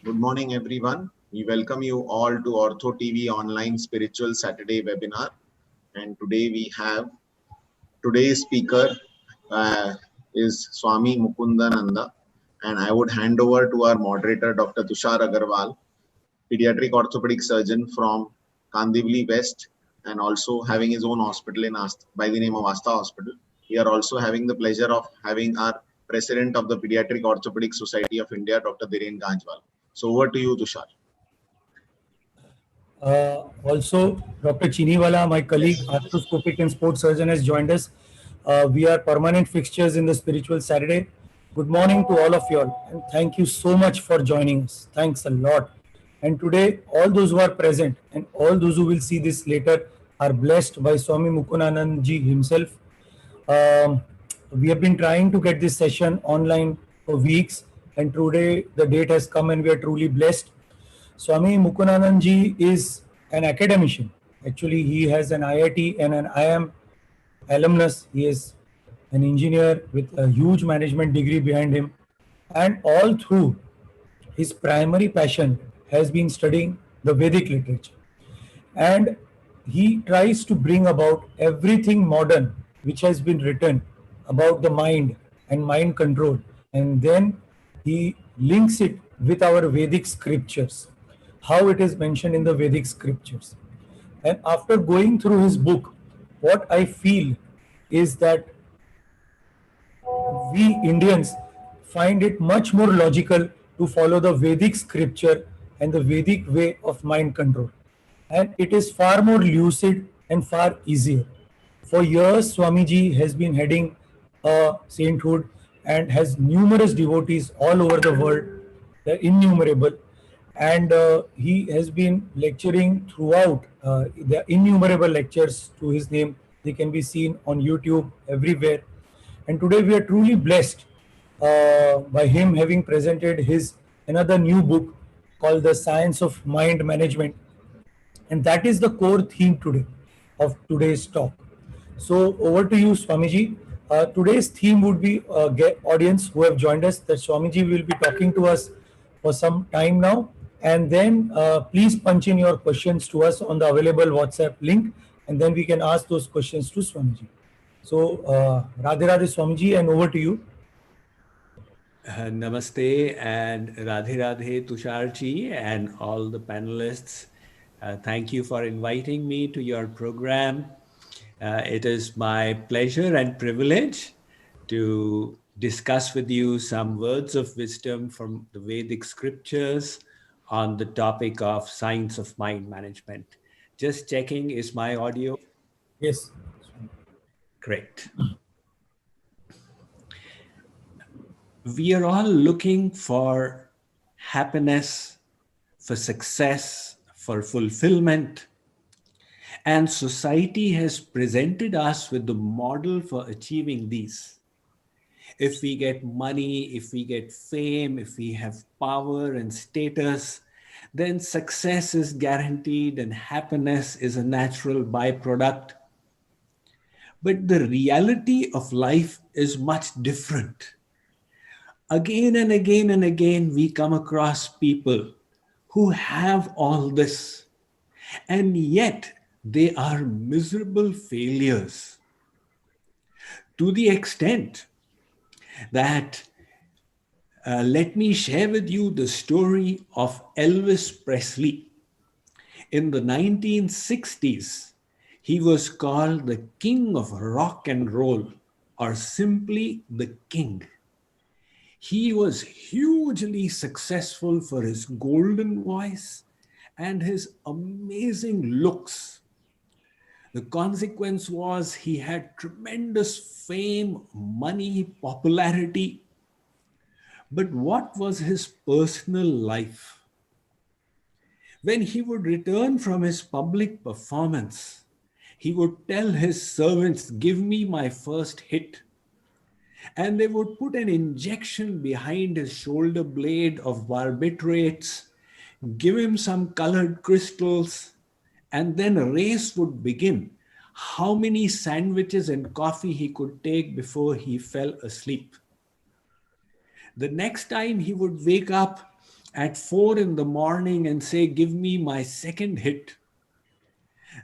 Good morning, everyone. We welcome you all to Ortho TV online spiritual Saturday webinar. And today we have today's speaker is Swami Mukundananda. And I would hand over to our moderator, Dr. Tushar Agarwal, pediatric orthopedic surgeon from Kandivali West, and also having his own hospital in by the name of Asta Hospital. We are also having the pleasure of having our president of the Pediatric Orthopedic Society of India, Dr. Dhiren Ganjwal. So over to you, Tushar. Also, Dr. Chiniwala, my colleague, arthroscopic and sports surgeon, has joined us. We are permanent fixtures in the Spiritual Saturday. Good morning to all of you all, and thank you so much for joining us. Thanks a lot. And today, all those who are present and all those who will see this later are blessed by Swami Mukundanand ji himself. We have been trying to get this session online for weeks, and today the date has come and we are truly blessed. Swami Mukundanand ji is an academician. Actually, he has an IIT and an IIM alumnus. He is an engineer with a huge management degree behind him. And all through, his primary passion has been studying the Vedic literature. And he tries to bring about everything modern which has been written about the mind and mind control. And then he links it with our Vedic scriptures, how it is mentioned in the Vedic scriptures. And after going through his book, what I feel is that we Indians find it much more logical to follow the Vedic scripture and the Vedic way of mind control. And it is far more lucid and far easier. For years, Swamiji has been heading a sainthood and has numerous devotees all over the world. They're innumerable. And he has been lecturing throughout. The innumerable lectures to his name. They can be seen on YouTube everywhere. And today we are truly blessed by him having presented his another new book called The Science of Mind Management. And that is the core theme today of today's talk. So over to you, Swamiji. Today's theme would be audience who have joined us, that Swamiji will be talking to us for some time now. And then please punch in your questions to us on the available WhatsApp link, and then we can ask those questions to Swamiji. So, Radhe Radhe Swamiji, and over to you. Namaste and Radhe Radhe Tusharji and all the panelists. Thank you for inviting me to your program. It is my pleasure and privilege to discuss with you some words of wisdom from the Vedic scriptures on the topic of science of mind management. Just checking, is my audio? Yes. Great. We are all looking for happiness, for success, for fulfillment. And society has presented us with the model for achieving these. If we get money, if we get fame, if we have power and status, then success is guaranteed and happiness is a natural byproduct. But the reality of life is much different. Again and again and again, we come across people who have all this, and yet they are miserable failures, to the extent that let me share with you the story of Elvis Presley. In the 1960s, he was called the king of rock and roll, or simply the king. He was hugely successful for his golden voice and his amazing looks. The consequence was he had tremendous fame, money, popularity. But what was his personal life? When he would return from his public performance, he would tell his servants, "Give me my first hit." And they would put an injection behind his shoulder blade of barbiturates, give him some colored crystals, and then a race would begin. How many sandwiches and coffee he could take before he fell asleep. The next time he would wake up at 4 in the morning and say, "Give me my second hit."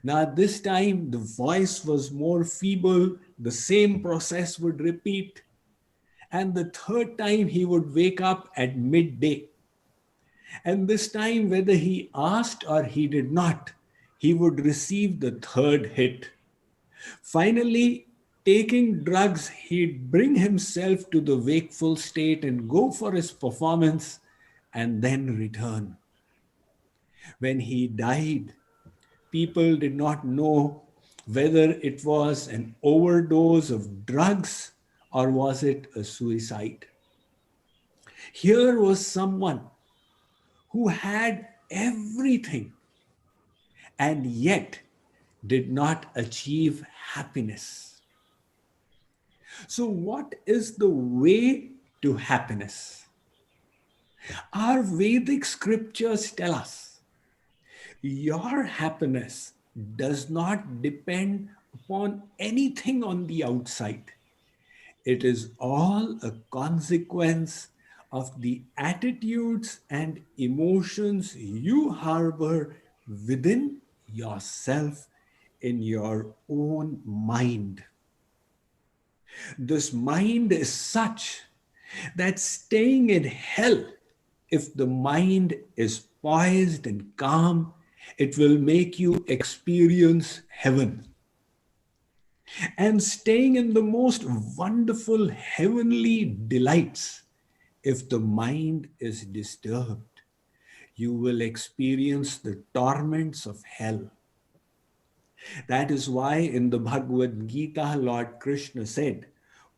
Now, this time the voice was more feeble, the same process would repeat, and the third time he would wake up at midday. And this time, whether he asked or he did not, he would receive the third hit. Finally, taking drugs, he'd bring himself to the wakeful state and go for his performance and then return. When he died, people did not know whether it was an overdose of drugs or was it a suicide. Here was someone who had everything and yet did not achieve happiness. So, what is the way to happiness? Our Vedic scriptures tell us your happiness does not depend upon anything on the outside. It is all a consequence of the attitudes and emotions you harbor within yourself in your own mind. This mind is such that staying in hell, if the mind is poised and calm, it will make you experience heaven. And staying in the most wonderful heavenly delights, if the mind is disturbed, you will experience the torments of hell. That is why in the Bhagavad Gita, Lord Krishna said,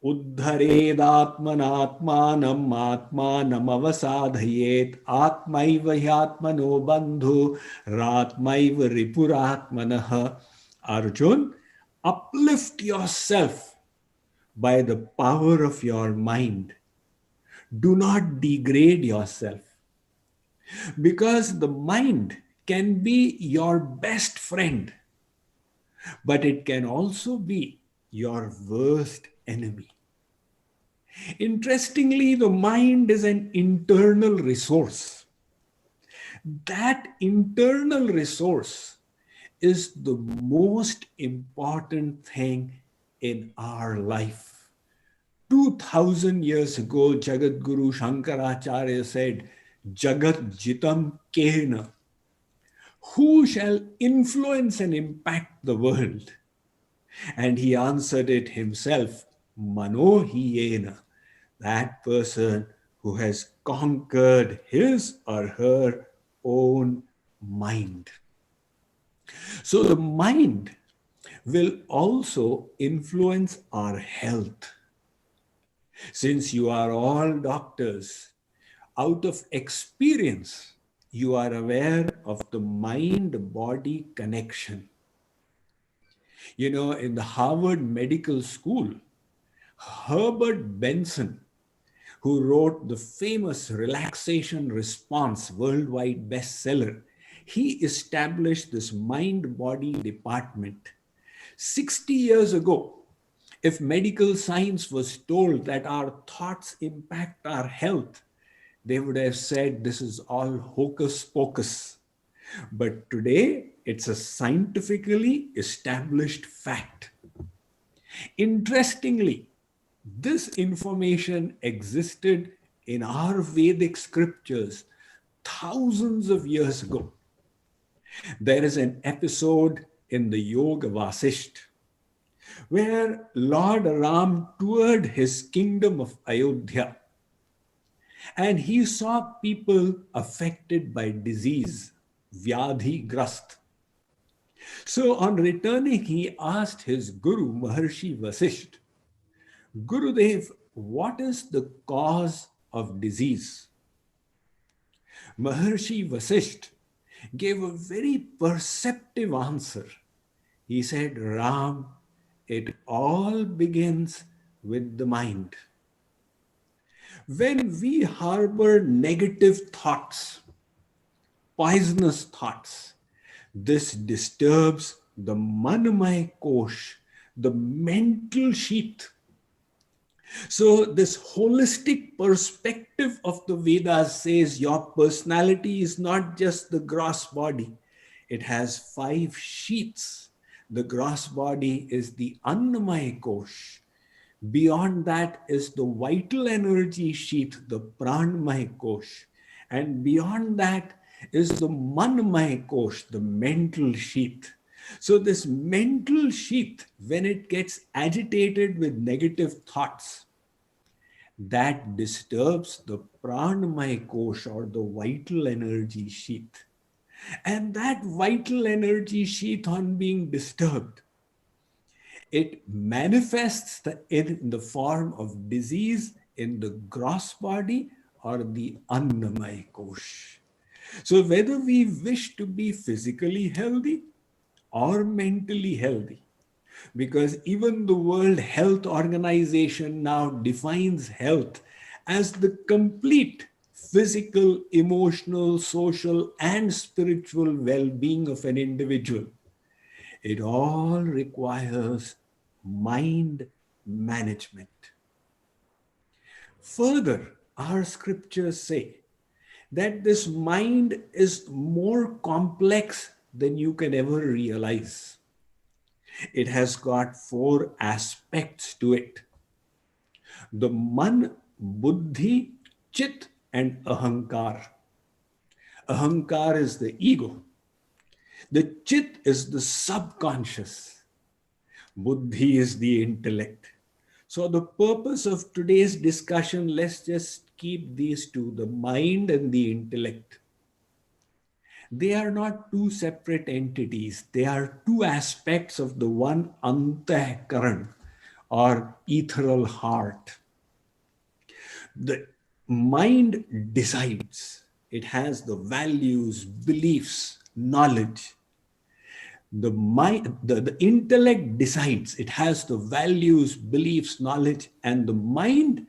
Uddharedatmanatmanam atmanam avasadhayet atmaiva hyatmano bandhu ratmaiva ripuratmanah. Arjun, uplift yourself by the power of your mind. Do not degrade yourself, because the mind can be your best friend, but it can also be your worst enemy. Interestingly, the mind is an internal resource. That internal resource is the most important thing in our life. 2000 years ago, Jagat Guru Shankaracharya said, Jagat Jitam Kehna. Who shall influence and impact the world? And he answered it himself, Mano Hiyena, that person who has conquered his or her own mind. So the mind will also influence our health. Since you are all doctors, out of experience, you are aware of the mind-body connection. You know, in the Harvard Medical School, Herbert Benson, who wrote the famous Relaxation Response worldwide bestseller, he established this mind-body department. 60 years ago, if medical science was told that our thoughts impact our health, they would have said this is all hocus pocus. But today, it's a scientifically established fact. Interestingly, this information existed in our Vedic scriptures thousands of years ago. There is an episode in the Yoga Vasisht where Lord Ram toured his kingdom of Ayodhya, and he saw people affected by disease, Vyadhi Grast. So on returning, he asked his Guru, Maharshi Vasisht, Gurudev, what is the cause of disease? Maharshi Vasisht gave a very perceptive answer. He said, Ram, it all begins with the mind. When we harbor negative thoughts, poisonous thoughts, this disturbs the Manamay Kosh, the mental sheath. So, this holistic perspective of the Vedas says your personality is not just the gross body, it has 5 sheaths. The gross body is the Annamaya Kosh. Beyond that is the vital energy sheath, the Pranmaya Kosh. And beyond that is the Manmaya Kosh, the mental sheath. So, this mental sheath, when it gets agitated with negative thoughts, that disturbs the Pranmaya Kosh or the vital energy sheath. And that vital energy sheath, on being disturbed, it manifests in the form of disease in the gross body or the Annamaya Kosh. So, whether we wish to be physically healthy or mentally healthy, because even the World Health Organization now defines health as the complete physical, emotional, social, and spiritual well being of an individual. It all requires mind management. Further, our scriptures say that this mind is more complex than you can ever realize. It has got 4 aspects to it: the man, buddhi, chit, and ahankar. Ahankar is the ego, the chit is the subconscious, buddhi is the intellect. So, the purpose of today's discussion, let's just keep these two, the mind and the intellect. They are not 2 separate entities. They are 2 aspects of the one antahkaran or ethereal heart. The mind decides. It has the values, beliefs, knowledge. The intellect decides. It has the values, beliefs, knowledge, and the mind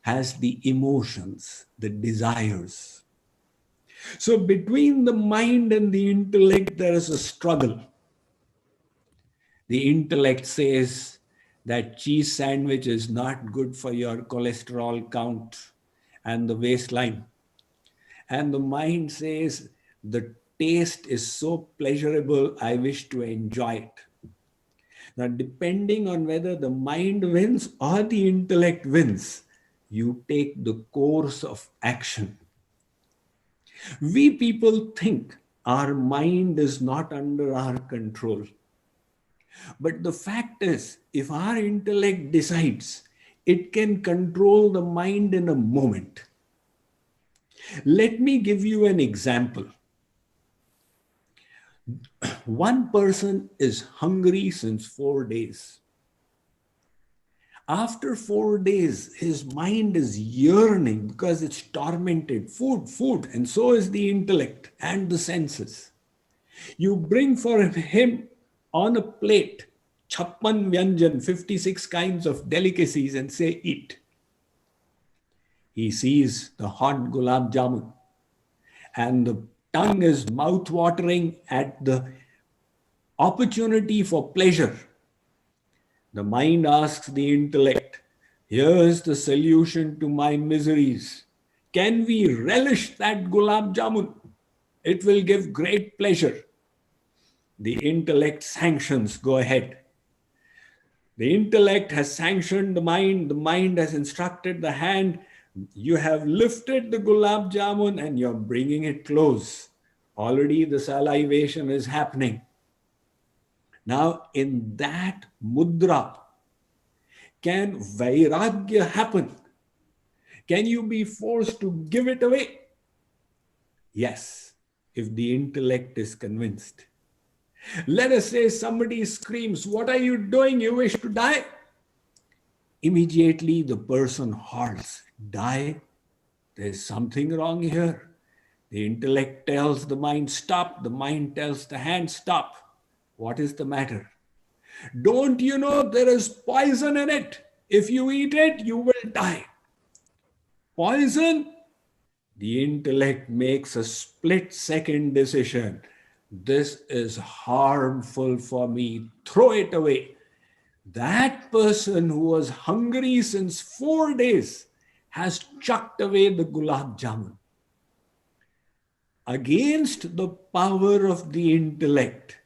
has the emotions, the desires. So between the mind and the intellect, there is a struggle. The intellect says that cheese sandwich is not good for your cholesterol count and the waistline. And the mind says the taste is so pleasurable, I wish to enjoy it. Now, depending on whether the mind wins or the intellect wins, you take the course of action. We people think our mind is not under our control. But the fact is, if our intellect decides, it can control the mind in a moment. Let me give you an example. One person is hungry since 4 days. After 4 days, his mind is yearning because it's tormented. Food, food, and so is the intellect and the senses. You bring for him on a plate Chappan Vyanjan, 56 kinds of delicacies, and say, eat. He sees the hot gulab jamun, and the tongue is mouth-watering at the opportunity for pleasure. The mind asks the intellect, here's the solution to my miseries. Can we relish that gulab jamun? It will give great pleasure. The intellect sanctions, go ahead. The intellect has sanctioned the mind has instructed the hand. You have lifted the gulab jamun and you're bringing it close. Already the salivation is happening. Now, in that mudra, can vairagya happen? Can you be forced to give it away? Yes, if the intellect is convinced. Let us say somebody screams, what are you doing? You wish to die? Immediately the person halts. Die? There's something wrong here. The intellect tells the mind, stop. The mind tells the hand, stop. What is the matter? Don't you know there is poison in it? If you eat it, you will die. Poison? The intellect makes a split-second decision. This is harmful for me. Throw it away. That person who was hungry since 4 days has chucked away the gulab jamun. Against the power of the intellect,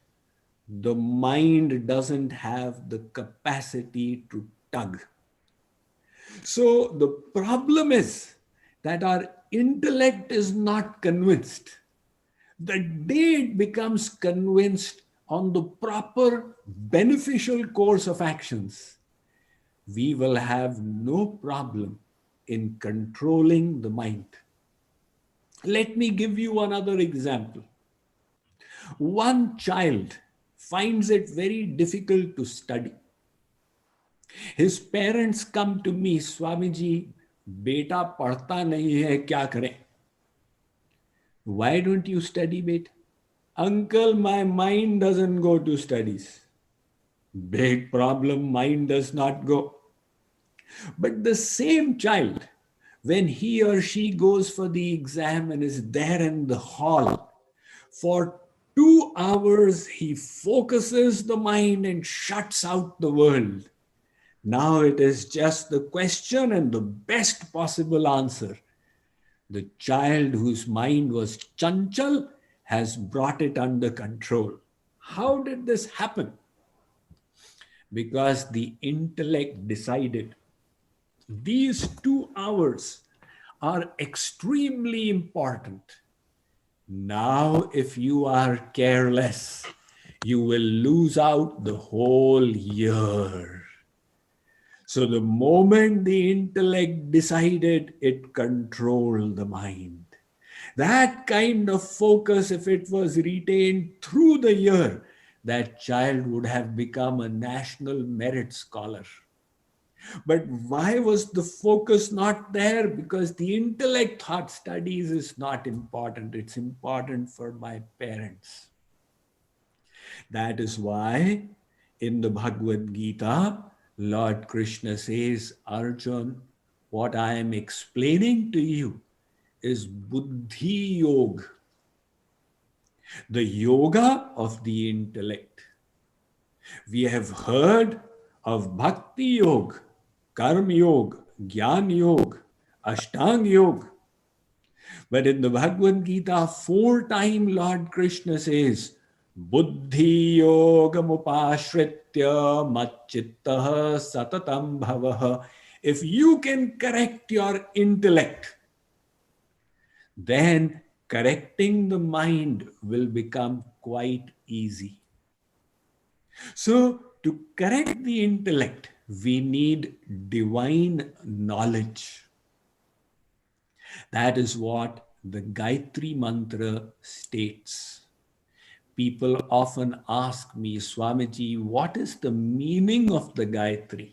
the mind doesn't have the capacity to tug. So the problem is that our intellect is not convinced. The day it becomes convinced on the proper beneficial course of actions, we will have no problem in controlling the mind. Let me give you another example. One child finds it very difficult to study. His parents come to me, Swamiji, beta padhta nahi hai, kya kare? Why don't you study, beta? Uncle, my mind doesn't go to studies. Big problem, mind does not go. But the same child, when he or she goes for the exam and is there in the hall, for 2 hours he focuses the mind and shuts out the world. Now it is just the question and the best possible answer. The child whose mind was chanchal has brought it under control. How did this happen? Because the intellect decided these 2 hours are extremely important. Now, if you are careless, you will lose out the whole year. So the moment the intellect decided, it controlled the mind. That kind of focus, if it was retained through the year, that child would have become a national merit scholar. But why was the focus not there? Because the intellect thought studies is not important. It's important for my parents. That is why in the Bhagavad Gita, Lord Krishna says, Arjun, what I am explaining to you is Buddhi Yoga, the yoga of the intellect. We have heard of Bhakti Yoga, Karma Yoga, Jnana Yoga, Ashtanga Yoga. But in the Bhagavad Gita, 4 times Lord Krishna says, Buddhi Yoga Mupashritya Machittah Satatam Bhavaha. If you can correct your intellect, then correcting the mind will become quite easy. So, to correct the intellect, we need divine knowledge. That is what the Gayatri Mantra states. People often ask me, Swamiji, what is the meaning of the Gayatri?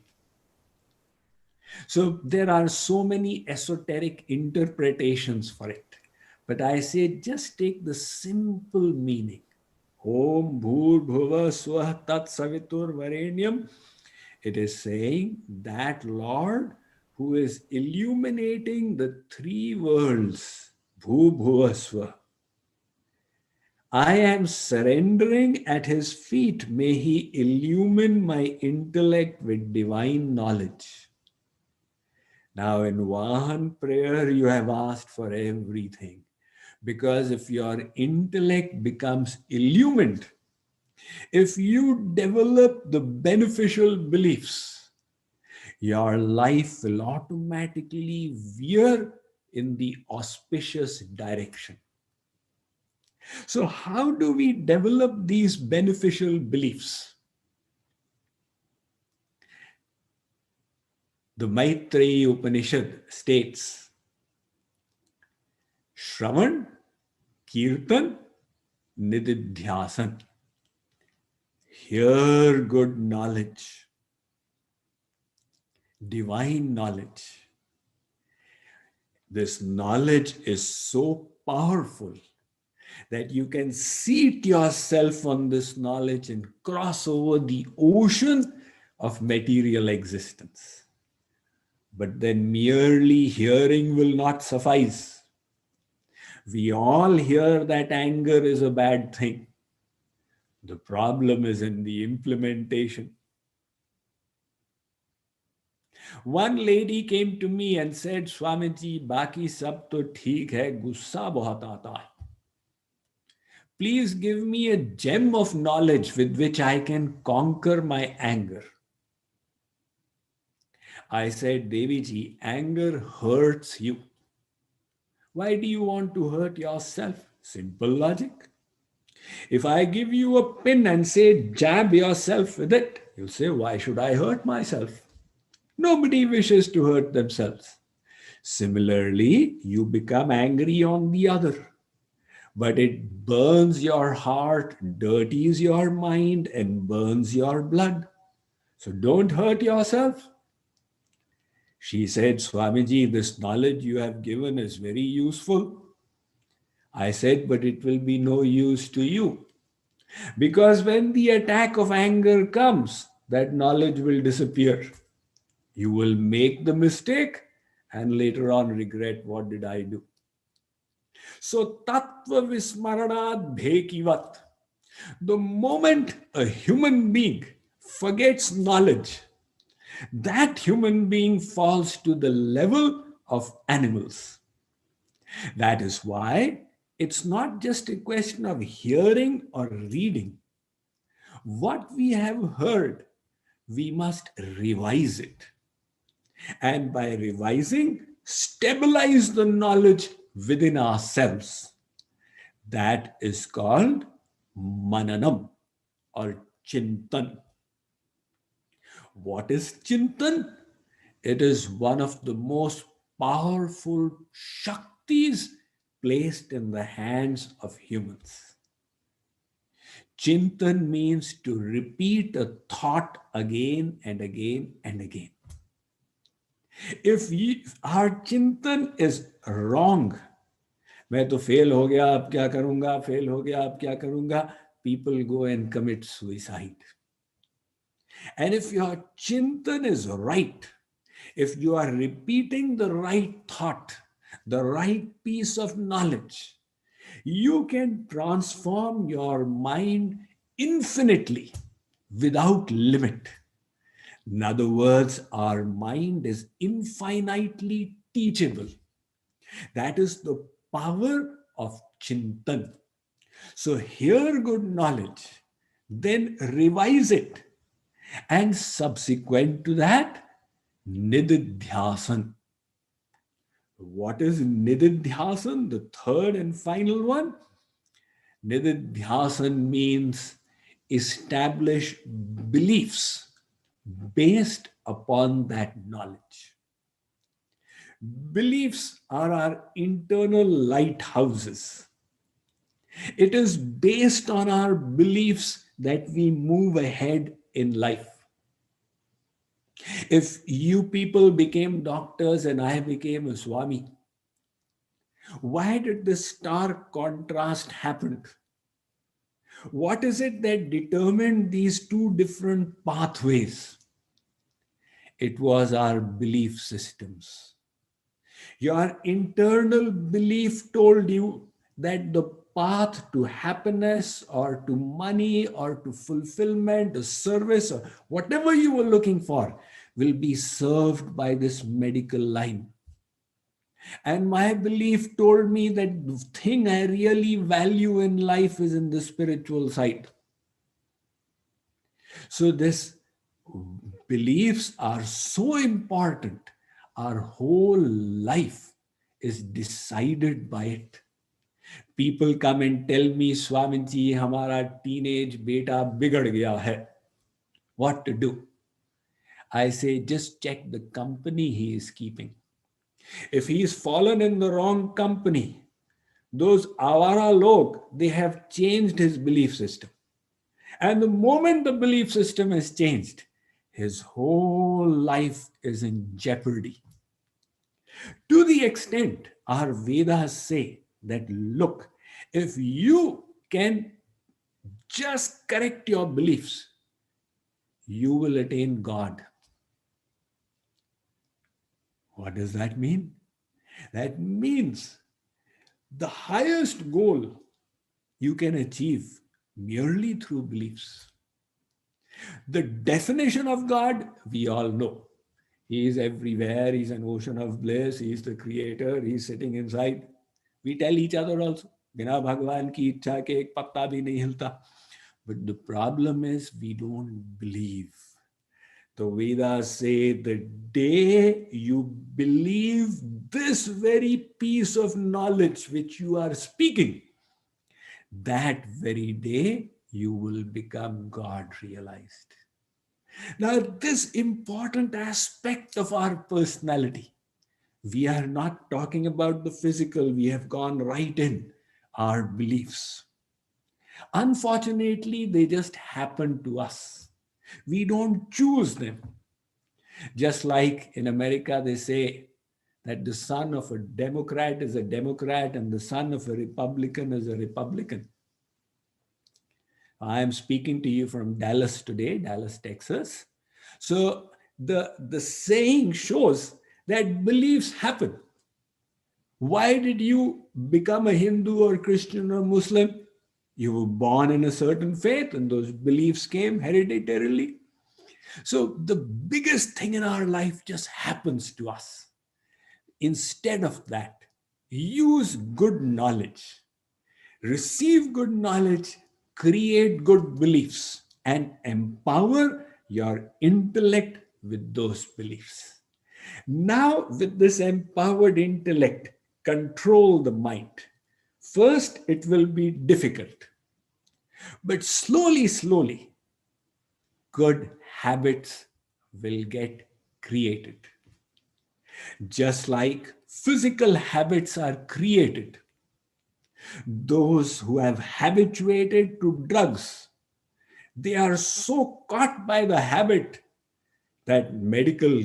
So there are so many esoteric interpretations for it. But I say just take the simple meaning. Om Bhur Bhuva Swah Tat Savitur Varenyam. It is saying that Lord who is illuminating the 3 worlds, Bhu Bhuva Swah. I am surrendering at his feet. May he illumine my intellect with divine knowledge. Now in one prayer, you have asked for everything. Because if your intellect becomes illumined, if you develop the beneficial beliefs, your life will automatically veer in the auspicious direction. So how do we develop these beneficial beliefs? The Maitreya Upanishad states, Shravan, Kirtan, Nididhyasan. Hear good knowledge, divine knowledge. This knowledge is so powerful that you can seat yourself on this knowledge and cross over the ocean of material existence. But then merely hearing will not suffice. We all hear that anger is a bad thing. The problem is in the implementation. One lady came to me and said, Swamiji, baki sab to theek hai, gussa bahut aata hai. Please give me a gem of knowledge with which I can conquer my anger. I said, Devi ji, anger hurts you. Why do you want to hurt yourself? Simple logic. If I give you a pin and say, jab yourself with it, you'll say, why should I hurt myself? Nobody wishes to hurt themselves. Similarly, you become angry on the other, but it burns your heart, dirties your mind, and burns your blood. So don't hurt yourself. She said, Swamiji, this knowledge you have given is very useful. I said, but it will be no use to you. Because when the attack of anger comes, that knowledge will disappear. You will make the mistake and later on regret, what did I do? So, tattva vismaranad bhekivat. The moment a human being forgets knowledge, that human being falls to the level of animals. That is why it's not just a question of hearing or reading. What we have heard, we must revise it. And by revising, stabilize the knowledge within ourselves. That is called mananam or chintan. What is chintan? It is one of the most powerful shaktis placed in the hands of humans. Chintan means to repeat a thought again and again and again. If our chintan is wrong, मैं तो fail हो गया अब क्या करूंगा, fail हो गया अब क्या करूंगा, people go and commit suicide. And if your chintan is right, if you are repeating the right thought, the right piece of knowledge, you can transform your mind infinitely without limit. In other words, our mind is infinitely teachable. That is the power of Chintan. So, hear good knowledge, then revise it, and subsequent to that, Nididhyasan. What is Nididhyasan? The third and final one. Nididhyasan means establish beliefs based upon that knowledge. Beliefs are our internal lighthouses. It is based on our beliefs that we move ahead in life. If you people became doctors and I became a Swami, why did this stark contrast happen? What is it that determined these two different pathways? It was our belief systems. Your internal belief told you that the path to happiness or to money or to fulfillment or service or whatever you were looking for will be served by this medical line. And my belief told me that the thing I really value in life is in the spiritual side. So this beliefs are so important. Our whole life is decided by it. People come and tell me, Swamiji, hamara teenage beta bigad gaya hai. What to do? I say, just check the company he is keeping. If he's fallen in the wrong company, those avara log, they have changed his belief system. And the moment the belief system is changed, his whole life is in jeopardy. To the extent our Vedas say that, look, if you can just correct your beliefs, you will attain God. What does that mean? That means the highest goal you can achieve merely through beliefs. The definition of God, we all know. He is everywhere. He's an ocean of bliss. He's the creator. He's sitting inside. We tell each other also, बिना भगवान की इच्छा के एक पत्ता भी नहीं हिलता. But the problem is we don't believe. The Vedas say the day you believe this very piece of knowledge which you are speaking, that very day you will become God realized. Now, this important aspect of our personality, we are not talking about the physical, we have gone right in our beliefs. Unfortunately, they just happen to us. We don't choose them. Just like in America, they say that the son of a Democrat is a Democrat and the son of a Republican is a Republican. I am speaking to you from Dallas today, Dallas, Texas. So the saying shows that beliefs happen. Why did you become a Hindu or Christian or Muslim? You were born in a certain faith and those beliefs came hereditarily. So the biggest thing in our life just happens to us. Instead of that, use good knowledge, receive good knowledge, create good beliefs, and empower your intellect with those beliefs. Now, with this empowered intellect, control the mind. First, it will be difficult, but slowly, slowly, good habits will get created. Just like physical habits are created, those who have habituated to drugs, they are so caught by the habit that medical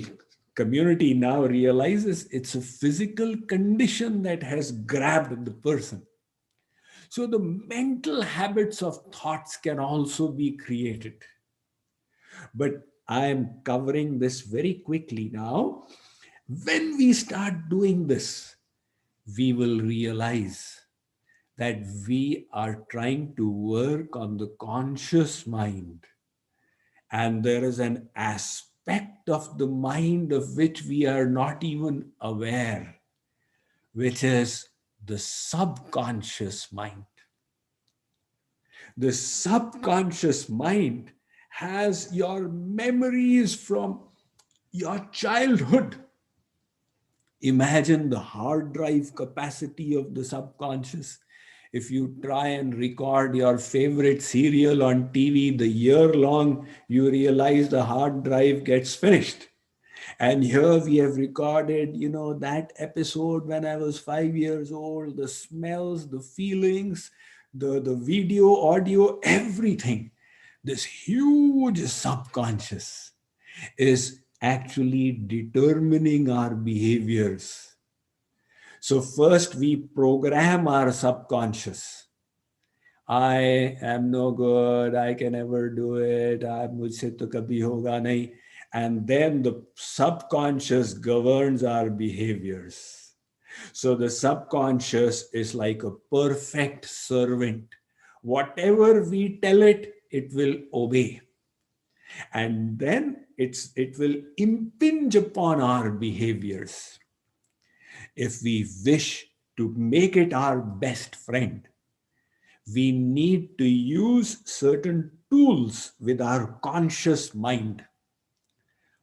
community now realizes it's a physical condition that has grabbed the person. So the mental habits of thoughts can also be created. But I am covering this very quickly now. When we start doing this, we will realize that we are trying to work on the conscious mind. And there is an aspect of the mind of which we are not even aware, which is the subconscious mind. The subconscious mind has your memories from your childhood. Imagine the hard drive capacity of the subconscious. If you try and record your favorite serial on TV the year long, you realize the hard drive gets finished. And here we have recorded, that episode when I was 5 years old, the smells, the feelings, the video, audio, everything. This huge subconscious is actually determining our behaviors. So first we program our subconscious. I am no good, I can never do it, mujhse to kabhi hoga nahi. And then the subconscious governs our behaviors. So the subconscious is like a perfect servant. Whatever we tell it, it will obey. And then it will impinge upon our behaviors. If we wish to make it our best friend, we need to use certain tools with our conscious mind.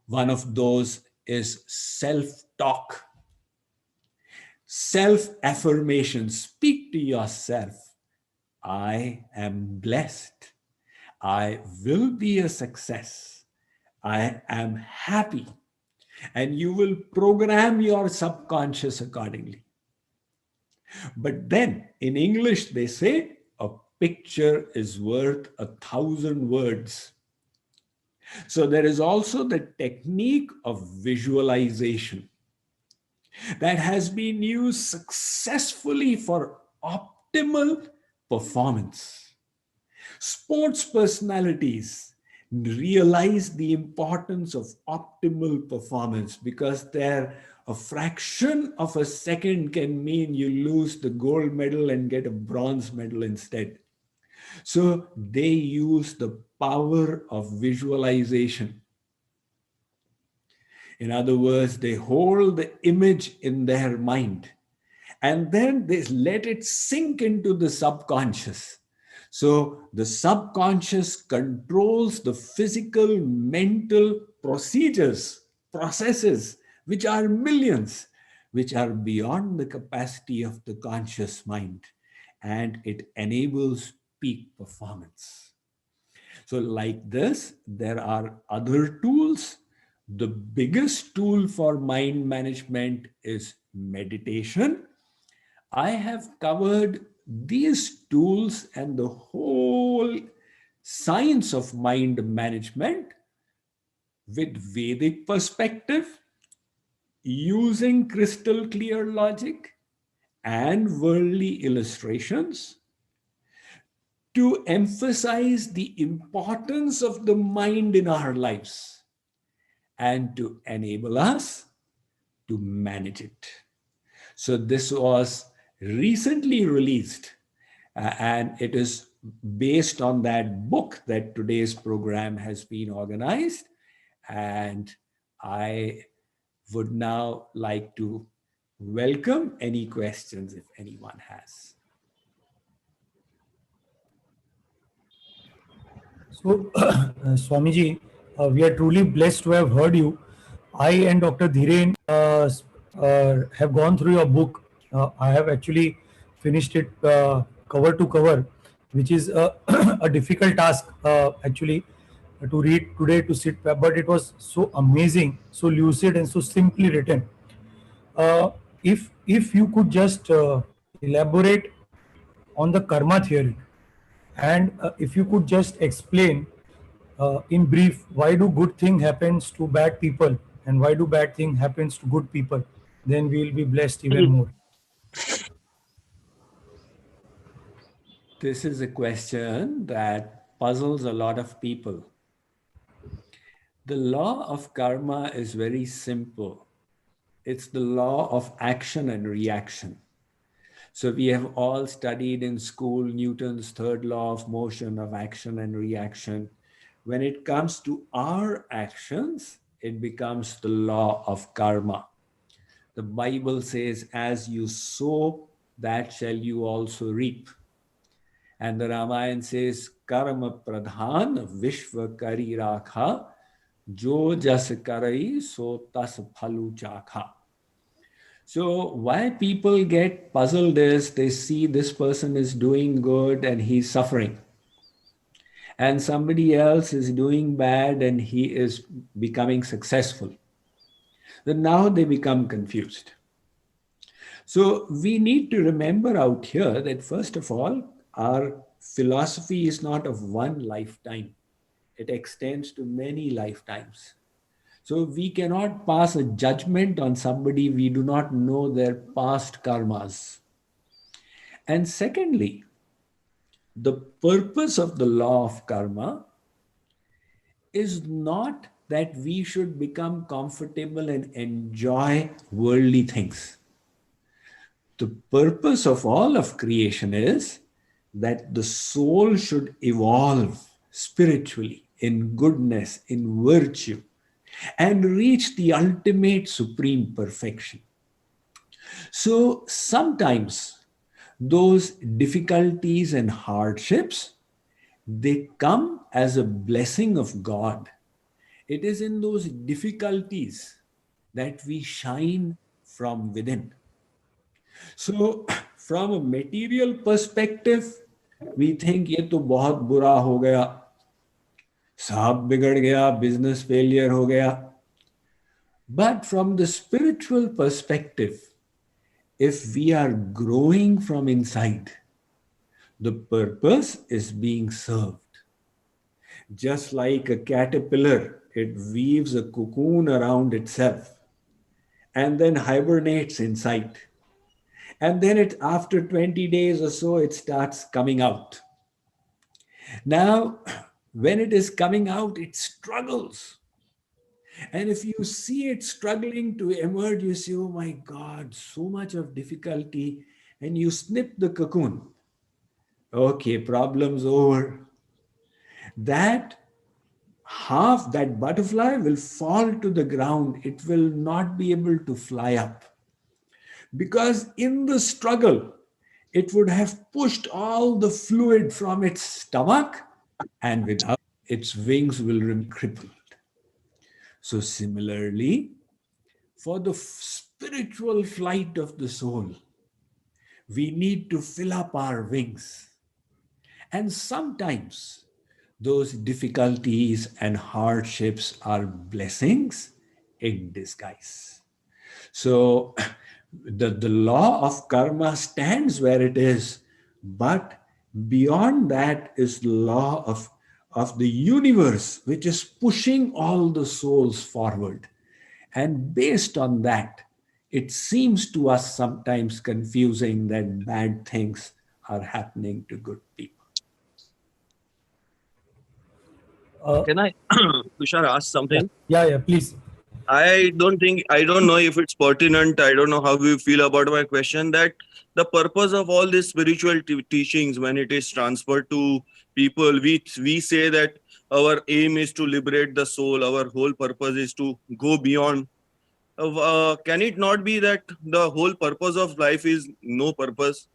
One of those is self-talk, self-affirmation. Speak to yourself. I am blessed. I will be a success. I am happy. And you will program your subconscious accordingly. But then in English, they say a picture is worth 1,000 words. So there is also the technique of visualization that has been used successfully for optimal performance. Sports personalities realize the importance of optimal performance because a fraction of a second can mean you lose the gold medal and get a bronze medal instead. So they use the power of visualization. In other words, they hold the image in their mind and then they let it sink into the subconscious. So the subconscious controls the physical, mental processes, which are millions, which are beyond the capacity of the conscious mind, and it enables peak performance. So, like this, there are other tools. The biggest tool for mind management is meditation. I have covered these tools and the whole science of mind management with Vedic perspective, using crystal clear logic and worldly illustrations to emphasize the importance of the mind in our lives and to enable us to manage it. So, this was recently released and it is based on that book that today's program has been organized. And I would now like to welcome any questions if anyone has. So, Swamiji, we are truly blessed to have heard you. I and Dr. Dhiren have gone through your book. I have actually finished it cover to cover, which is a difficult task actually to read today to sit, but it was so amazing, so lucid, and so simply written. Uh, if you could just elaborate on the karma theory, and if you could just explain in brief, why do good thing happens to bad people and why do bad thing happens to good people, then we will be blessed even more. This is a question that puzzles a lot of people. The law of karma is very simple. It's the law of action and reaction. So we have all studied in school Newton's third law of motion, of action and reaction. When it comes to our actions, it becomes the law of karma. The Bible says, as you sow, that shall you also reap. And the Ramayana says, karma pradhan vishva kari rakha, jo jas karai so tas phalu chakha. So why people get puzzled is they see this person is doing good and he's suffering. And somebody else is doing bad and he is becoming successful. Then now they become confused. So we need to remember out here that first of all, our philosophy is not of one lifetime. It extends to many lifetimes. So we cannot pass a judgment on somebody we do not know their past karmas. And secondly, the purpose of the law of karma is not that we should become comfortable and enjoy worldly things. The purpose of all of creation is that the soul should evolve spiritually in goodness, in virtue, and reach the ultimate supreme perfection. So sometimes those difficulties and hardships, they come as a blessing of God. It is in those difficulties that we shine from within. So from a material perspective, we think ये तो बहुत बुरा हो गया, साहब बिगड़ गया, business failure हो गया. But from the spiritual perspective, if we are growing from inside, the purpose is being served. Just like a caterpillar, it weaves a cocoon around itself and then hibernates inside. And then after 20 days or so, it starts coming out. Now, when it is coming out, it struggles. And if you see it struggling to emerge, you say, oh my God, so much of difficulty. And you snip the cocoon. Okay, problem's over. That half that butterfly will fall to the ground. It will not be able to fly up because in the struggle, it would have pushed all the fluid from its stomach, and without its wings will remain crippled. So, similarly, for the spiritual flight of the soul, we need to fill up our wings. And sometimes those difficulties and hardships are blessings in disguise. So the law of karma stands where it is, but beyond that is the law of the universe, which is pushing all the souls forward. And based on that, it seems to us sometimes confusing that bad things are happening to good people. Can I, Tushar, ask Yeah, something? yeah, please. I don't know if it's pertinent. I don't know how you feel about my question. That the purpose of all these spiritual teachings, when it is transferred to people, we say that our aim is to liberate the soul. Our whole purpose is to go beyond. Can it not be that the whole purpose of life is no purpose?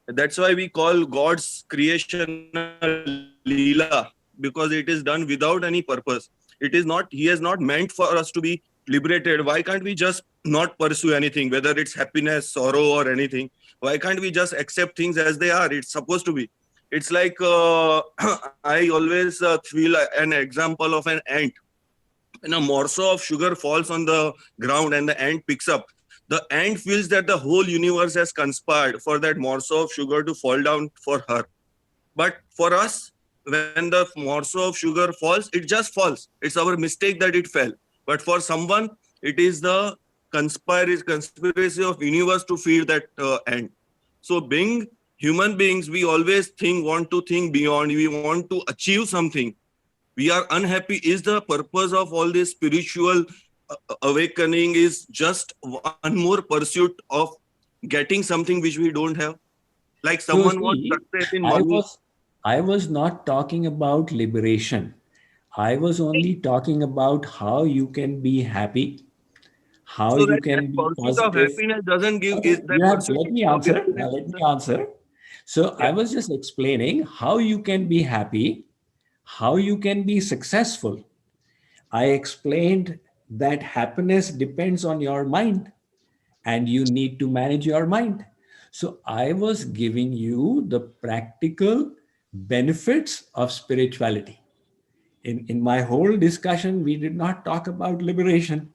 That's why we call God's creation a Leela, because it is done without any purpose. It is not, He has not meant for us to be liberated. Why can't we just not pursue anything, whether it's happiness, sorrow, or anything? Why can't we just accept things as they are? It's supposed to be. It's like I always feel an example of an ant. When a morsel of sugar falls on the ground and the ant picks up, the ant feels that the whole universe has conspired for that morsel of sugar to fall down for her. But for us, when the morsel of sugar falls, it just falls. It's our mistake that it fell. But for someone, it is the conspiracy of universe to feed that ant. So being human beings, we always want to think beyond. We want to achieve something. We are unhappy. Is the purpose of all this spiritual awakening is just one more pursuit of getting something which we don't have? Like So someone wants see, success in I money. was I was not talking about liberation. I was only talking about how you can be happy, how So you that can be pursuit of positive. happiness doesn't give, Okay, is that pursuit let me of answer. happiness? Now let me answer. So Yeah. I was just explaining how you can be happy, how you can be successful. I explained that happiness depends on your mind and you need to manage your mind. So I was giving you the practical benefits of spirituality. In my whole discussion, we did not talk about liberation,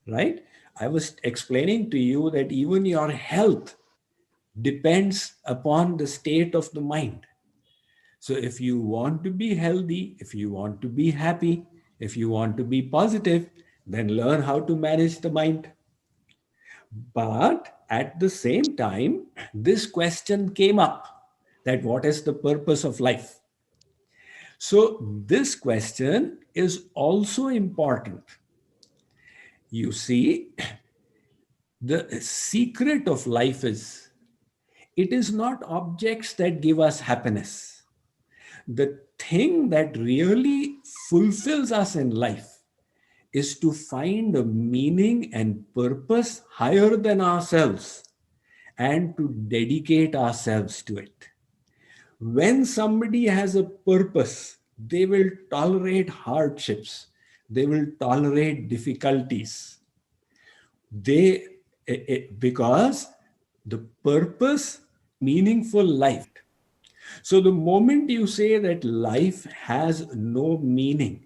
right? I was explaining to you that even your health depends upon the state of the mind. So if you want to be healthy, if you want to be happy, if you want to be positive, then learn how to manage the mind. But at the same time, this question came up that what is the purpose of life? So this question is also important. You see, the secret of life is it is not objects that give us happiness. The thing that really fulfills us in life is to find a meaning and purpose higher than ourselves and to dedicate ourselves to it. When somebody has a purpose, they will tolerate hardships, they will tolerate difficulties. Because the purpose, meaningful life. So the moment you say that life has no meaning,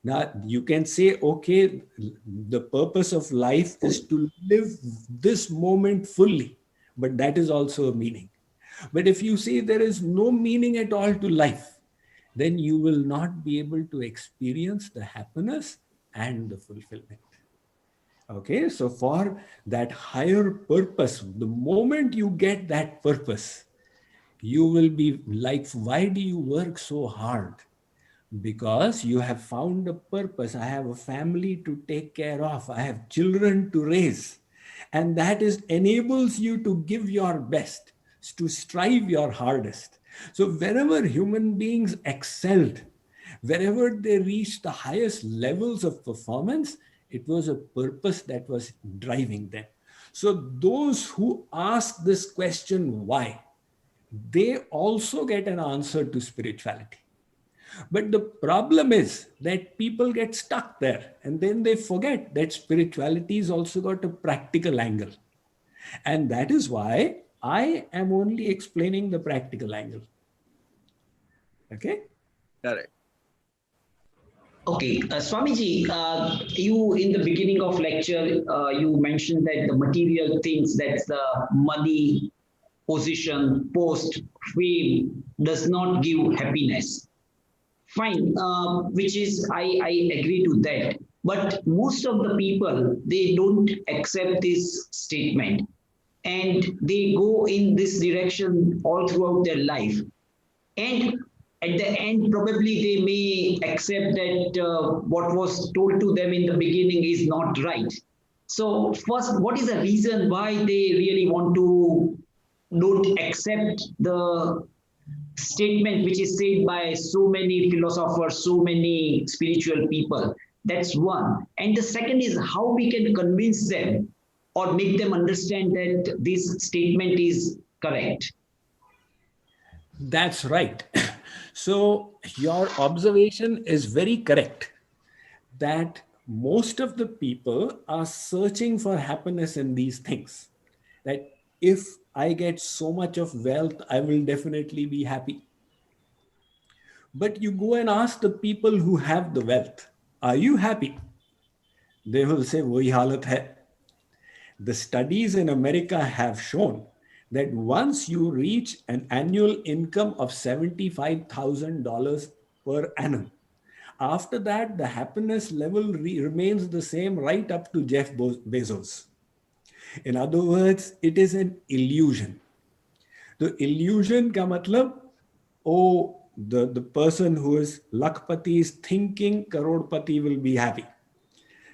now you can say, okay, the purpose of life is to live this moment fully, but that is also a meaning. But if you say there is no meaning at all to life, then you will not be able to experience the happiness and the fulfillment. Okay, so for that higher purpose, the moment you get that purpose, you will be like, why do you work so hard? Because you have found a purpose. I have a family to take care of, I have children to raise, and that is enables you to give your best, to strive your hardest. So wherever human beings excelled, Wherever they reached the highest levels of performance, it was a purpose that was driving them. So those who ask this question, why, they also get an answer to spirituality. But the problem is that people get stuck there and then they forget that spirituality has also got a practical angle. And that is why I am only explaining the practical angle. Okay? Correct. Okay, Swamiji, you in the beginning of lecture, you mentioned that the material things, that's the money, position, post, fame, does not give happiness. Fine, which is I agree to that. But most of the people they don't accept this statement, and they go in this direction all throughout their life. And at the end, probably they may accept that what was told to them in the beginning is not right. So first, what is the reason why they really want to don't accept the statement which is said by so many philosophers, so many spiritual people? That's one. And the second is how we can convince them or make them understand that this statement is correct. That's right. So your observation is very correct that most of the people are searching for happiness in these things. That if I get so much of wealth, I will definitely be happy. But you go and ask the people who have the wealth, are you happy? They will say, wahi halat hai. The studies in America have shown that once you reach an annual income of $75,000 per annum, after that, the happiness level remains the same right up to Jeff Bezos. In other words, it is an illusion. The illusion ka matlab, oh, the person who is lakpati is thinking karodpati will be happy.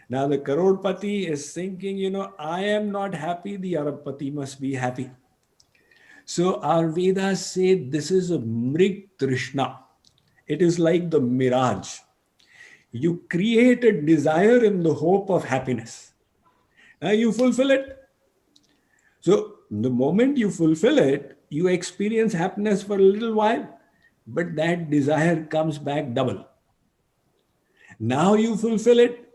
Now the karodpati is thinking, I am not happy, the arabpati must be happy. So our Vedas say this is a mrig trishna. It is like the mirage. You create a desire in the hope of happiness. Now you fulfill it. So the moment you fulfill it, you experience happiness for a little while, but that desire comes back double. Now you fulfill it,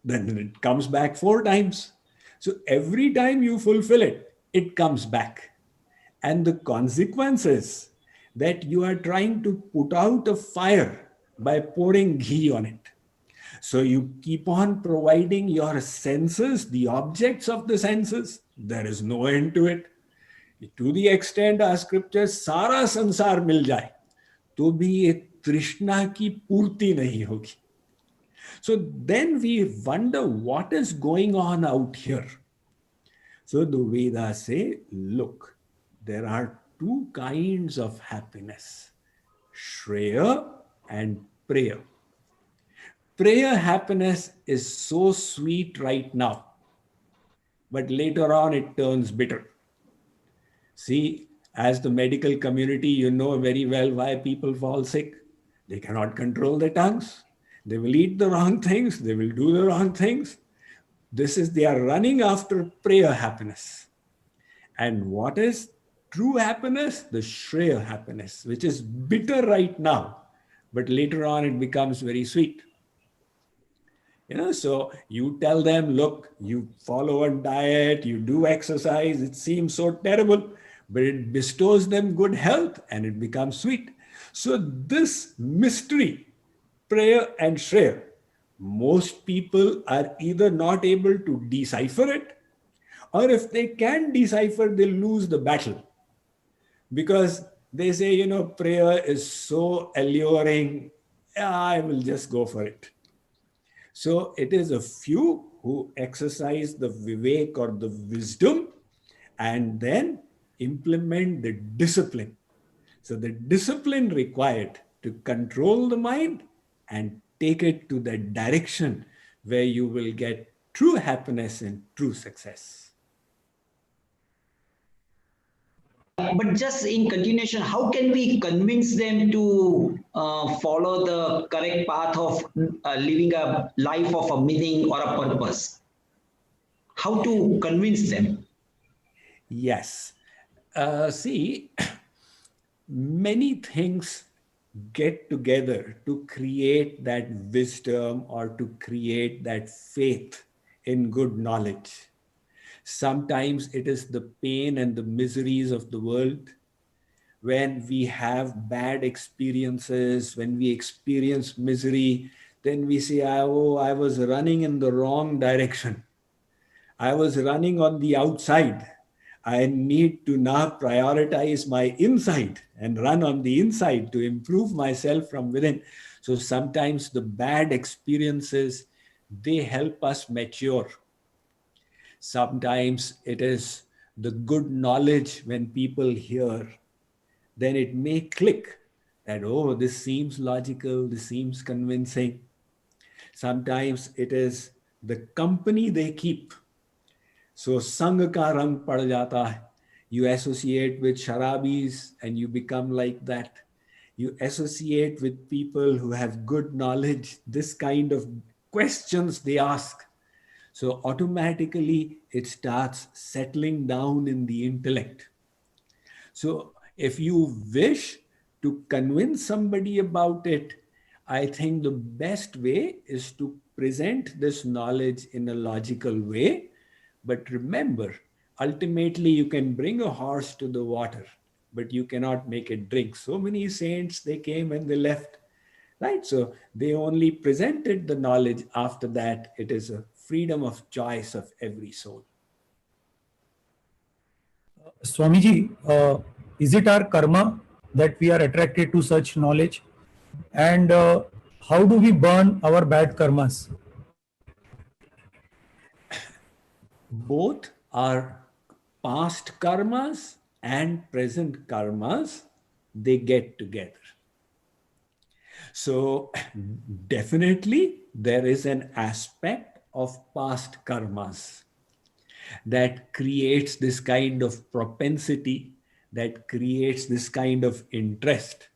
then it comes back 4 times. So every time you fulfill it, it comes back. And the consequence is that you are trying to put out a fire by pouring ghee on it. So you keep on providing your senses, the objects of the senses. There is no end to it. To the extent our scriptures, सारा संसार मिल जाए, तो भी ये तृष्णा की पूर्ति नहीं होगी. So then we wonder what is going on out here. So the Vedas say, look, there are 2 kinds of happiness, Shreya and Preya. Preya happiness is so sweet right now, but later on it turns bitter. See, as the medical community, you know very well why people fall sick. They cannot control their tongues. They will eat the wrong things. They will do the wrong things. They are running after Preya happiness. And what is true happiness? The Shreya happiness, which is bitter right now, but later on it becomes very sweet. So you tell them, look, you follow a diet, you do exercise, it seems so terrible, but it bestows them good health and it becomes sweet. So this mystery, Preya and Shreya, most people are either not able to decipher it, or if they can decipher, they lose the battle. Because they say, Preya is so alluring, I will just go for it. So it is a few who exercise the vivek or the wisdom and then implement the discipline. So the discipline required to control the mind and take it to the direction where you will get true happiness and true success. but just in continuation, how can we convince them to follow the correct path of living a life of a meaning or a purpose? How to convince them? Yes. See, many things get together to create that wisdom or to create that faith in good knowledge. Sometimes it is the pain and the miseries of the world. When we have bad experiences, when we experience misery, then we say, oh, I was running in the wrong direction. I was running on the outside. I need to now prioritize my inside and run on the inside to improve myself from within. So sometimes the bad experiences, they help us mature. Sometimes it is the good knowledge when people hear, then it may click that, oh, this seems logical, this seems convincing. Sometimes it is the company they keep. So संग का रंग पड़ जाता है. You associate with sharabis and you become like that. You associate with people who have good knowledge, this kind of questions they ask. So automatically it starts settling down in the intellect. So if you wish to convince somebody about it, I think the best way is to present this knowledge in a logical way. But remember, ultimately you can bring a horse to the water, but you cannot make it drink. So many saints, they came and they left, right? So they only presented the knowledge. After that, it is a freedom of choice of every soul. Swamiji, is it our karma that we are attracted to such knowledge? And how do we burn our bad karmas? Both are past karmas and present karmas, they get together. So definitely there is an aspect of past karmas that creates this kind of propensity, that creates this kind of interest.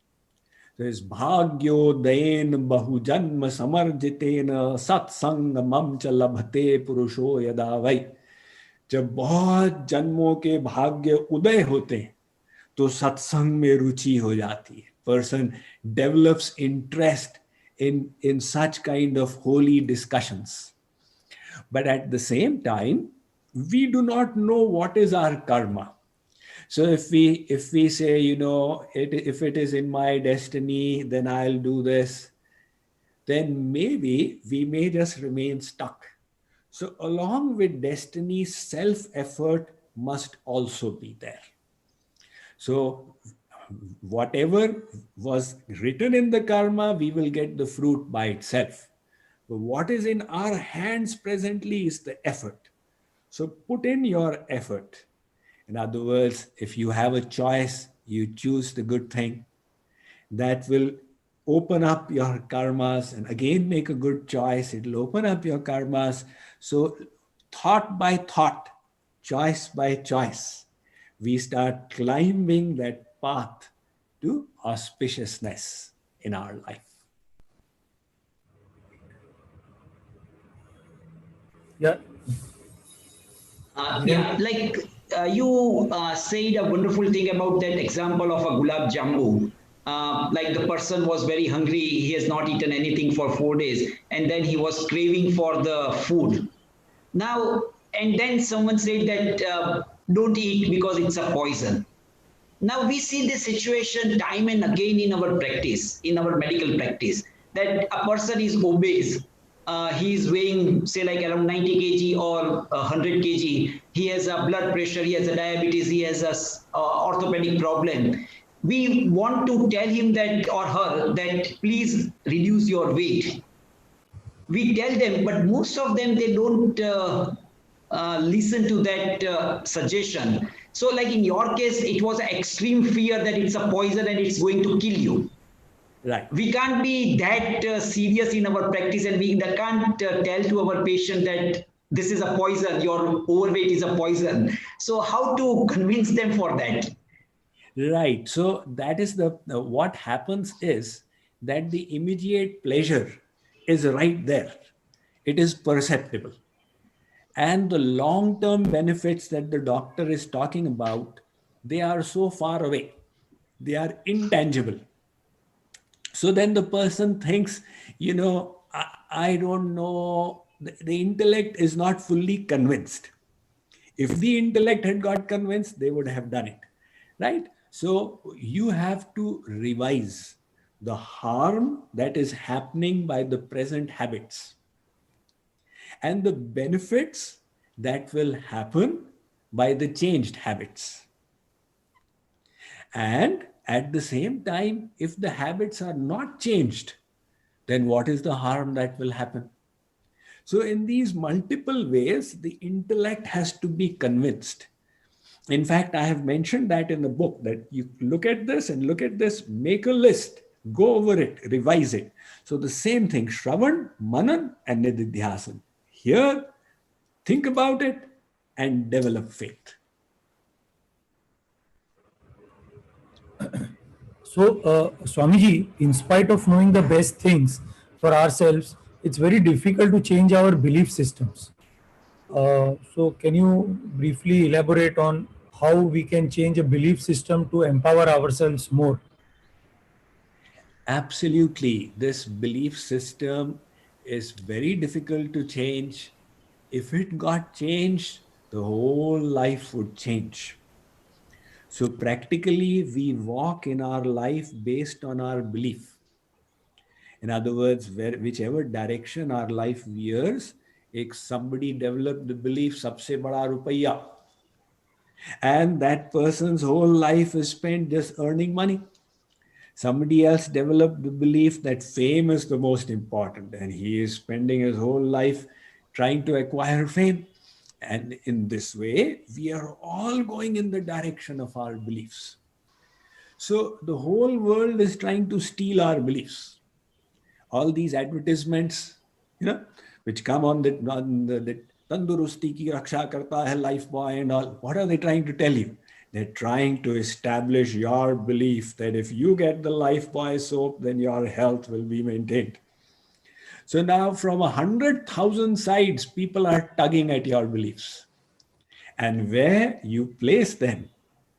There's bhagyodayen bahujanma samarjitena satsangamam cha labhate purusho yadavai. जब बहुत जन्मों के भाग्य उदय होते हैं तो सत्संग में रुचि हो जाती है. Person develops interest in such kind of holy discussions. But at the same time, we do not know what is our karma. So if we say, if it is in my destiny, then I'll do this, then maybe we may just remain stuck. So along with destiny, self-effort must also be there. So whatever was written in the karma, we will get the fruit by itself. But what is in our hands presently is the effort. So put in your effort. In other words, if you have a choice, you choose the good thing. That will open up your karmas and again make a good choice. It will open up your karmas. So thought by thought, choice by choice, we start climbing that path to auspiciousness in our life. Yeah. You said a wonderful thing about that example of a gulab jambu. Like the person was very hungry, he has not eaten anything for 4 days, and then he was craving for the food. Now, and then someone said that don't eat because it's a poison. Now we see this situation time and again in our practice, in our medical practice, that a person is obese. He is weighing, say, like around 90 kg or 100 kg. He has a blood pressure, he has a diabetes, he has a orthopedic problem. We want to tell him that or her that please reduce your weight. We tell them, but most of them, they don't listen to that suggestion. So like in your case, it was an extreme fear that it's a poison and it's going to kill you. Right. We can't be that serious in our practice, and we can't tell to our patient that this is a poison, your overweight is a poison. So how to convince them for that? Right. So that is what happens is that the immediate pleasure is right there. It is perceptible. And the long-term benefits that the doctor is talking about, they are so far away. They are intangible. So then the person thinks, I don't know, the intellect is not fully convinced. If the intellect had got convinced, they would have done it, right? So you have to revise the harm that is happening by the present habits and the benefits that will happen by the changed habits. And at the same time, if the habits are not changed, then what is the harm that will happen? So, in these multiple ways, the intellect has to be convinced. In fact, I have mentioned that in the book that you look at this and look at this, make a list, go over it, revise it. So, the same thing Shravan, Manan, and Nididhyasan. Here, think about it and develop faith. So, Swamiji, in spite of knowing the best things for ourselves, it's very difficult to change our belief systems. So, can you briefly elaborate on how we can change a belief system to empower ourselves more? Absolutely. This belief system is very difficult to change. If it got changed, the whole life would change. So, practically, we walk in our life based on our belief. In other words, whichever direction our life veers, if somebody developed the belief, sabse bada rupaya, and that person's whole life is spent just earning money. Somebody else developed the belief that fame is the most important, and he is spending his whole life trying to acquire fame. And in this way, we are all going in the direction of our beliefs. So the whole world is trying to steal our beliefs. All these advertisements, which come on the Tandurusti ki raksha karta hai life boy and all. What are they trying to tell you? They're trying to establish your belief that if you get the life boy soap, then your health will be maintained. So now from 100,000 sides, people are tugging at your beliefs. And where you place them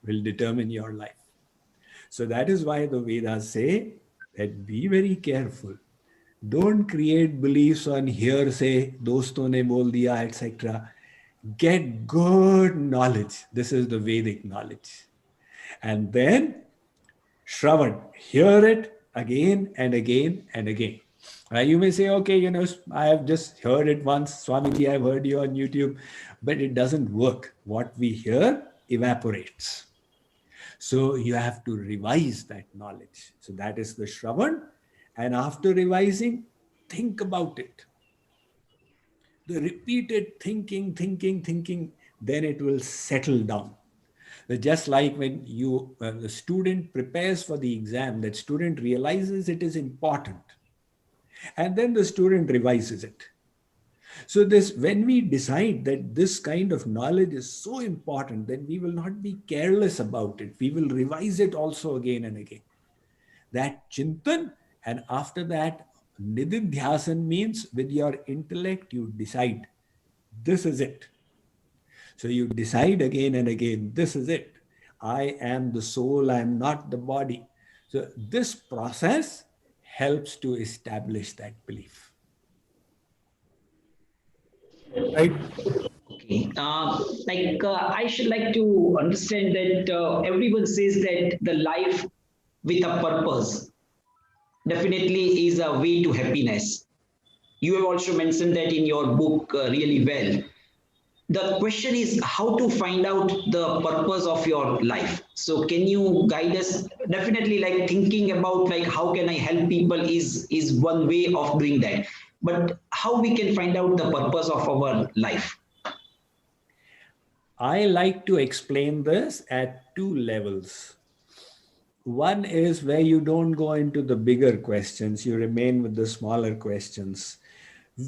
will determine your life. So that is why the Vedas say that be very careful. Don't create beliefs on hearsay, doston ne bol diya, etc. Get good knowledge. This is the Vedic knowledge. And then Shravan, hear it again and again and again. You may say, okay, I have just heard it once. Swamiji, I've heard you on YouTube, but it doesn't work. What we hear evaporates. So you have to revise that knowledge. So that is the Shravan. And after revising, think about it. The repeated thinking, then it will settle down. Just like when the student prepares for the exam, that student realizes it is important. And then the student revises it. So when we decide that this kind of knowledge is so important, then we will not be careless about it. We will revise it also again and again. That chintan, and after that, nididhyasan means with your intellect, you decide, this is it. So you decide again and again, this is it. I am the soul, I am not the body. So this process helps to establish that belief. Right? Okay. I should like to understand that everyone says that the life with a purpose definitely is a way to happiness. You have also mentioned that in your book really well. The question is how to find out the purpose of your life. So can you guide us? Definitely, like thinking about like how can I help people is one way of doing that. But how we can find out the purpose of our life? I like to explain this at two levels. One is where you don't go into the bigger questions, you remain with the smaller questions.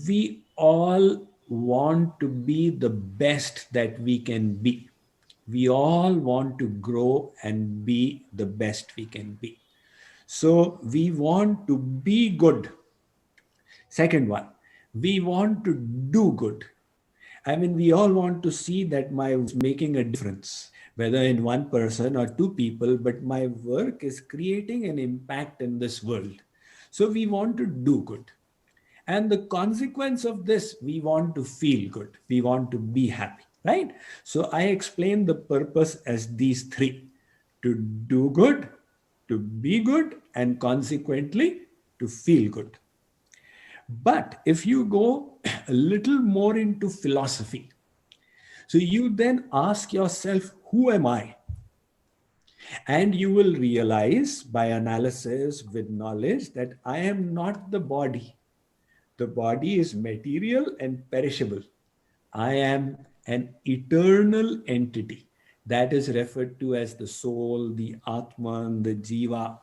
We all want to be the best that we can be. We all want to grow and be the best we can be. So we want to be good. Second one, we want to do good. I mean, we all want to see that my work is making a difference, whether in one person or two people, but my work is creating an impact in this world. So we want to do good. And the consequence of this, we want to feel good. We want to be happy, right? So I explain the purpose as these three: to do good, to be good, and consequently to feel good. But if you go a little more into philosophy, so you then ask yourself, who am I? And you will realize by analysis with knowledge that I am not the body. The body is material and perishable. I am an eternal entity that is referred to as the soul, the Atman, the Jiva.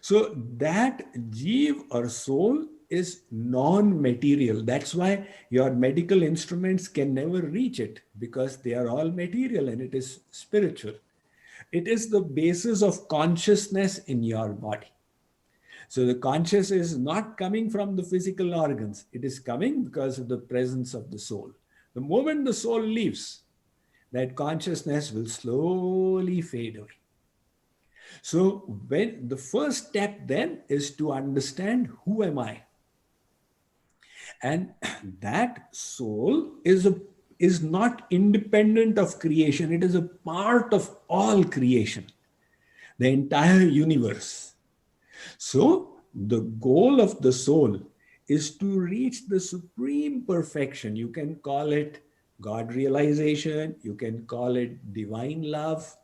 So that Jeev or soul is non-material. That's why your medical instruments can never reach it, because they are all material and it is spiritual. It is the basis of consciousness in your body. So the conscious is not coming from the physical organs. It is coming because of the presence of the soul. The moment the soul leaves, that consciousness will slowly fade away. So when the first step then is to understand, who am I? And that soul is not independent of creation. It is a part of all creation, the entire universe. So the goal of the soul is to reach the supreme perfection. You can call it God realization, you can call it divine love,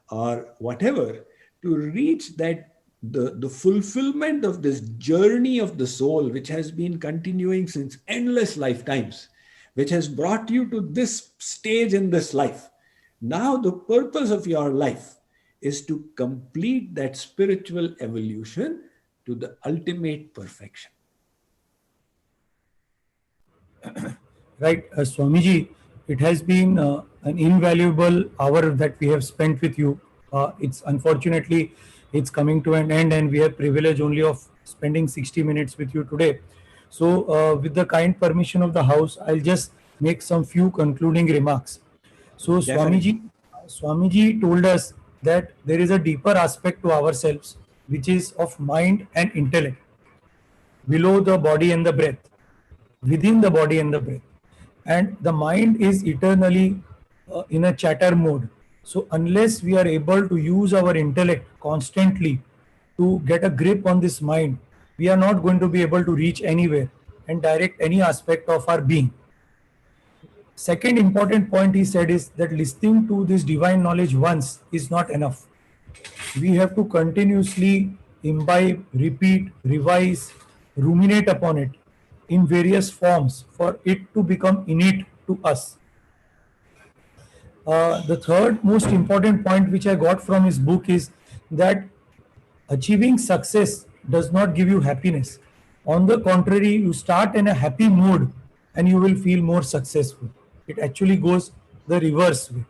or whatever, to reach that the fulfillment of this journey of the soul, which has been continuing since endless lifetimes, which has brought you to this stage in this life. Now the purpose of your life is to complete that spiritual evolution to the ultimate perfection. Right, Swamiji, it has been an invaluable hour that we have spent with you. It's unfortunately it's coming to an end, and we have privilege only of spending 60 minutes with you today. So, with the kind permission of the house, I'll just make some few concluding remarks. So, Definitely. Swamiji told us that there is a deeper aspect to ourselves, which is of mind and intellect, below the body and the breath, within the body and the breath. And the mind is eternally in a chatter mode. So, unless we are able to use our intellect constantly to get a grip on this mind, we are not going to be able to reach anywhere and direct any aspect of our being. Second important point he said is that listening to this divine knowledge once is not enough. We have to continuously imbibe, repeat, revise, ruminate upon it in various forms for it to become innate to us. The third most important point which I got from his book is that achieving success does not give you happiness. On the contrary, you start in a happy mood and you will feel more successful. It actually goes the reverse way.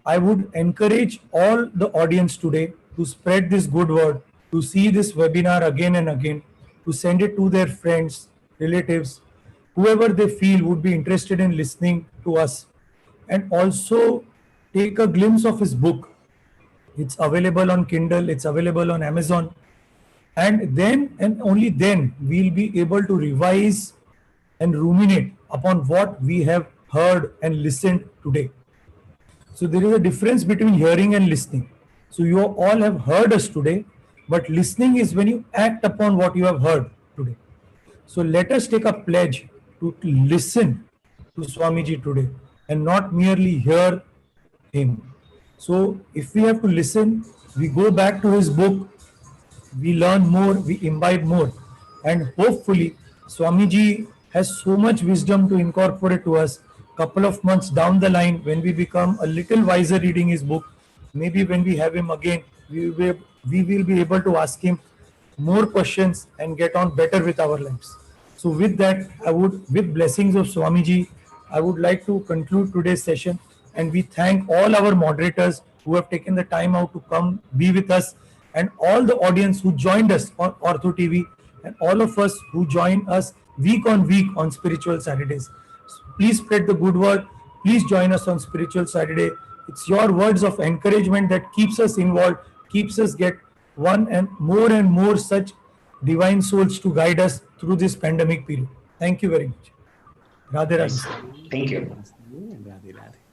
I would encourage all the audience today to spread this good word, to see this webinar again and again, to send it to their friends, relatives, whoever they feel would be interested in listening to us, and also take a glimpse of his book. It's available on Kindle, it's available on Amazon, and then and only then we'll be able to revise and ruminate upon what we have heard and listened today. So there is a difference between hearing and listening. So you all have heard us today, but listening is when you act upon what you have heard today. So let us take a pledge to listen to Swamiji today and not merely hear him. So if we have to listen, we go back to his book, we learn more, we imbibe more, and hopefully Swamiji has so much wisdom to incorporate to us. Couple of months down the line, when we become a little wiser reading his book, maybe when we have him again, we will be able to ask him more questions and get on better with our lives. So with that, I would, with blessings of Swamiji, I would like to conclude today's session And we thank all our moderators who have taken the time out to come be with us, and all the audience who joined us on Ortho TV, and all of us who join us week on week on Spiritual Saturdays. Please spread the good word. Please join us on Spiritual Saturday. It's your words of encouragement that keeps us involved, keeps us get one and more such divine souls to guide us through this pandemic period. Thank you very much. Radhe Radhe. Thank you. And Radhe Radhe.